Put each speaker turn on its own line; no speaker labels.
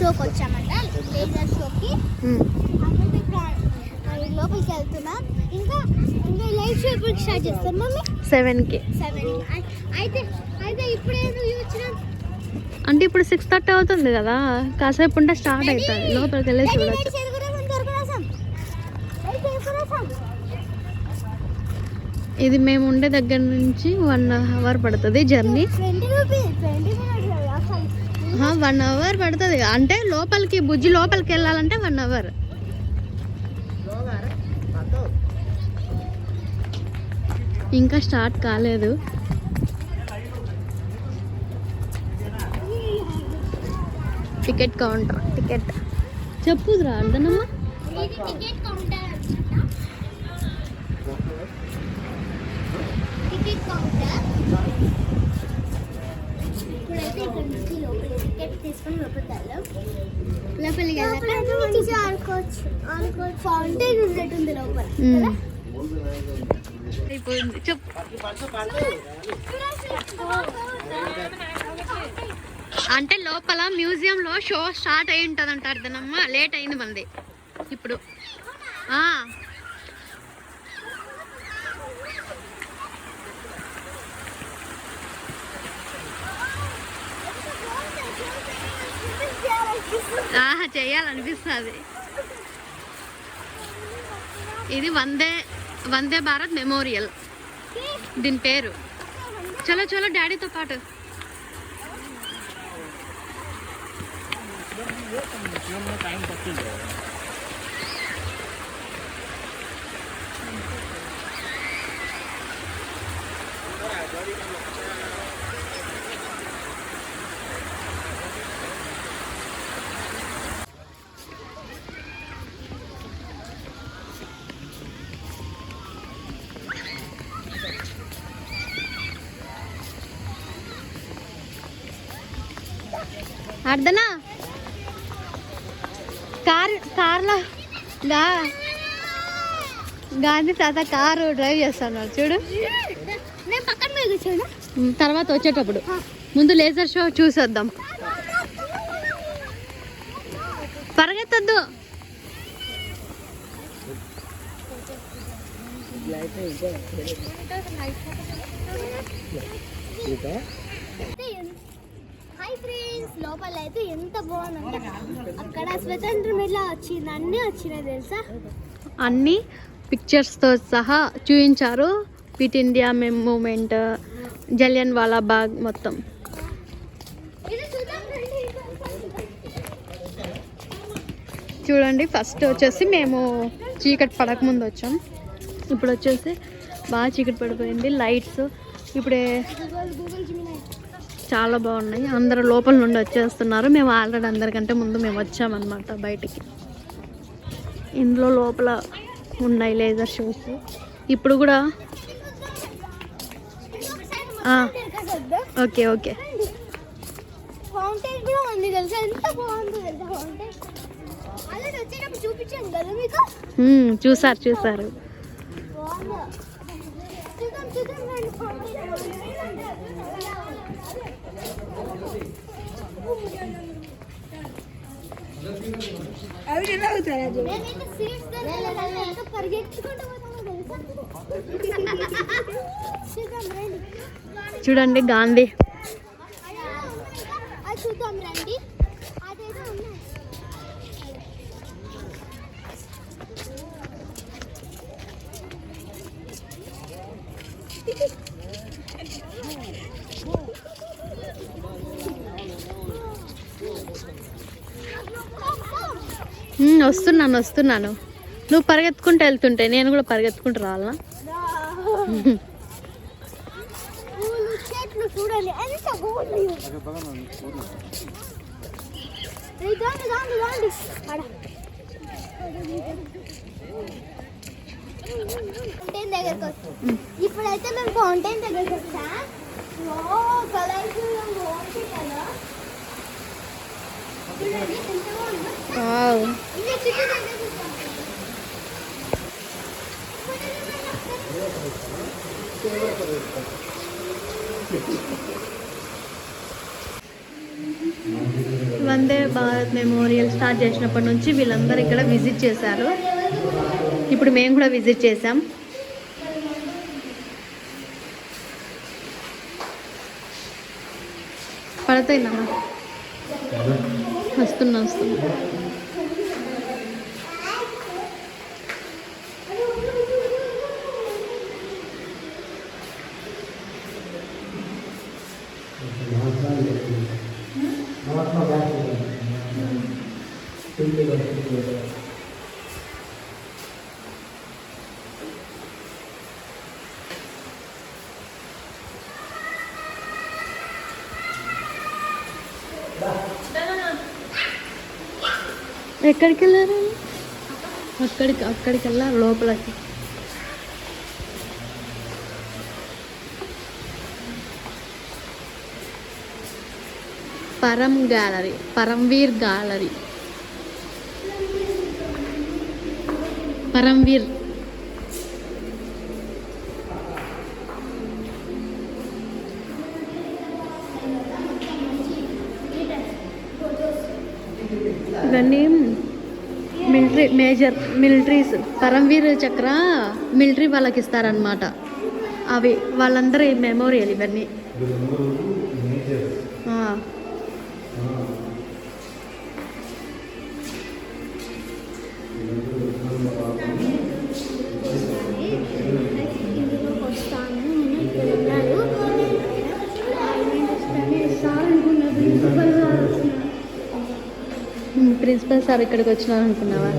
షోకి వచ్చామంట, లేజర్ షోకి. లోపలికి వెళ్తున్నాం. ఇంకా ఇంకా లైవ్ షో ఇప్పుడు స్టార్ట్ చేస్తాం మమ్మీ
7కి.
అయితే ఇప్పుడే వచ్చినాం
అంటే ఇప్పుడు 6:30 అవుతుంది కదా, కాసేపు ఉంటే స్టార్ట్ అవుతుంది. లోపలికి వెళ్ళి చూడొచ్చు. ఇది మేము ఉండే దగ్గర నుంచి 1 అవర్ పడుతుంది జర్నీ. 1 అవర్ పడుతుంది అంటే లోపలికి బుజ్జి లోపలికి వెళ్ళాలంటే 1 అవర్. ఇంకా స్టార్ట్ కాలేదు. Ticket counter. టికెట్ చెప్పుదురా అర్ధనమ్మా.
ఫౌంటైన్ ఉన్నట్టుంది లోపల.
అయిపోయింది చెప్పు. అంటే లోపల మ్యూజియంలో షో స్టార్ట్ అయి ఉంటుంది అంట అర్ధనమ్మ. లేట్ అయింది మంది ఇప్పుడు. చెయ్యాలనిపిస్తుంది. ఇది వందే భారత్ మెమోరియల్ దీని పేరు. చలో చలో డాడీతో పాటు. అర్ధనా కార్లో గాంధీ తాత కారు డ్రైవ్ చేస్తున్నారు చూడు. తర్వాత వచ్చేటప్పుడు ముందు లేజర్ షో చూసొద్దాం. పరిగెత్తద్దు.
హాయ్ ఫ్రెండ్స్, లోపల అయితే ఎంత బాగుందంటే అక్కడ స్వతంత్రం ఎలా వచ్చింది అన్నీ వచ్చినాయి తెలుసా.
అన్నీ పిక్చర్స్తో సహా చూపించారు. క్విట్ ఇండియా మూమెంట్, జలియన్ వాలా బాగ్ మొత్తం. చూడండి ఫస్ట్ వచ్చేసి మేము చీకటి పడకముందు వచ్చాం. ఇప్పుడు వచ్చేసి బాగా చీకటి పడిపోయింది. లైట్స్ ఇప్పుడే చాలా బాగున్నాయి. అందరూ లోపల నుండి వచ్చేస్తున్నారు. మేము ఆల్రెడీ అందరికంటే ముందు మేము వచ్చామన్నమాట బయటికి. ఇందులో లోపల ఉన్నాయి లేజర్ షోస్. ఇప్పుడు కూడా ఓకే ఓకే.
ఫౌంటైన్ కూడా ఉంది తెలుసా, ఎంత బాగుందో తెలుసా ఫౌంటైన్. ఆల్రెడీ వచ్చేటప్పుడు చూపించాను కదా మీకు.
చూసారు. చూడండి గాంధీ.
చూద్దాం రండి.
వస్తున్నాను. నువ్వు పరిగెత్తుకుంటూ వెళ్తుంటే నేను కూడా పరిగెత్తుకుంటూ రావాలా?
చూడండి ఎంత బాగుంది. ఫౌంటైన్ దగ్గరకు వస్తాం. ఇప్పుడైతే మేము ఫౌంటైన్ దగ్గరకు వస్తాం.
వందే భారత్ మెమోరియల్ స్టార్ట్ చేసినప్పటి నుంచి వీళ్ళందరూ ఇక్కడ విజిట్ చేశారు. ఇప్పుడు మేము కూడా విజిట్ చేసాం. పడతాయినా వస్తున్నా. ఎక్కడికి వెళ్ళారు? అక్కడికి వెళ్ళారు లోపలికి. పరమ్వీర్ గ్యాలరీ. పరమ్వీర్ ఇవన్నీ మిలిటరీస్ పరమ్వీర్ చక్ర మిలిటరీ వాళ్ళకి ఇస్తారనమాట. అవి వాళ్ళందరూ మెమోరియల్ ఇవన్నీ. ప్రిన్సిపల్ సార్ ఇక్కడికి వచ్చినారు అనుకున్నావా?